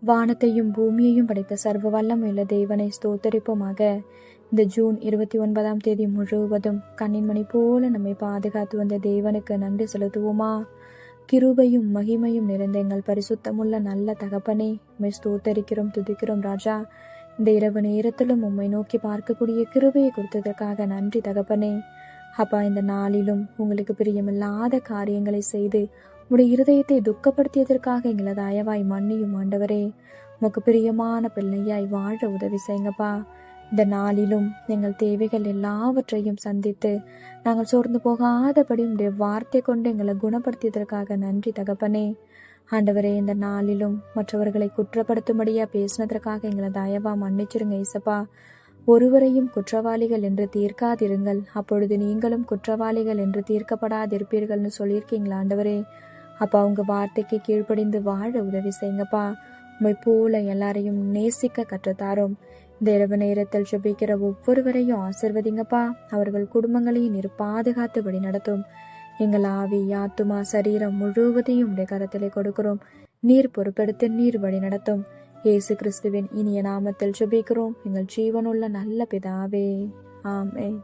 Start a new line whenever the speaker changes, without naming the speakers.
வானத்தையும் பூமியையும் படைத்த சர்வ வல்லமையுள்ள தேவனை ஸ்தோத்தரிப்போமாக. இந்த ஜூன் 29ஆம் தேதி முழுவதும் கண்ணின் மணி போல நம்மை பாதுகாத்து வந்த தேவனுக்கு நன்றி செலுத்துவோமா? கிருபையும் மகிமையும் நிறைந்த எங்கள் பரிசுத்தமுள்ள நல்ல தகப்பனே, உம்மை ஸ்தோத்தரிக்கிறோம், துதிக்கிறோம் ராஜா. இந்த இரவு நேரத்திலும் உம்மை நோக்கி பார்க்கக்கூடிய கிருபையை கொடுத்ததற்காக நன்றி தகப்பனே. அப்பா, இந்த நாளிலும் உங்களுக்கு பிரியமில்லாத காரியங்களை செய்து உடைய இருதயத்தை துக்கப்படுத்தியதற்காக எங்களை தயவாய் மன்னியும் ஆண்டவரே. உமக்கு பிரியமான பிள்ளையாய் வாழ உதவி செய்யுங்கப்பா. இந்த நாளிலும் எங்கள் தேவைகள் எல்லாவற்றையும் சந்தித்து நாங்கள் சோர்ந்து போகாதபடி உடைய வார்த்தை கொண்டு எங்களை குணப்படுத்தியதற்காக நன்றி தகப்பனே. ஆண்டவரே, இந்த நாளிலும் மற்றவர்களை குற்றப்படுத்தும்படியா பேசினதற்காக எங்களை தயவா மன்னிச்சிருங்க இசப்பா. ஒருவரையும் குற்றவாளிகள் என்று தீர்க்காதிருங்கள், அப்பொழுது நீங்களும் குற்றவாளிகள் என்று தீர்க்கப்படாதிருப்பீர்கள்னு சொல்லியிருக்கீங்களா ஆண்டவரே. அப்பா, உங்க வார்த்தைக்கு கீழ்ப்படிந்து வாழ உதவி செய்யுங்கப்பா. உம்மை போல எல்லாரையும் நேசிக்க கற்றுத்தாரும். இந்த இரவு நேரத்தில் ஜெபிக்கிற ஒவ்வொருவரையும் ஆசிர்வதிங்கப்பா. அவர்கள் குடும்பங்களையும் நீர் பாதுகாத்து வழி நடத்தும். எங்கள் ஆவி, ஆத்துமா, சரீரம் முழுவதையும் உடைய கரத்திலே கொடுக்கிறோம். நீர் பொறுப்பெடுத்து நீர் வழி நடத்தும். இயேசு கிறிஸ்துவின் இனிய நாமத்தில் ஜெபிக்கிறோம் எங்கள் ஜீவனுள்ள நல்ல பிதாவே, ஆமென்.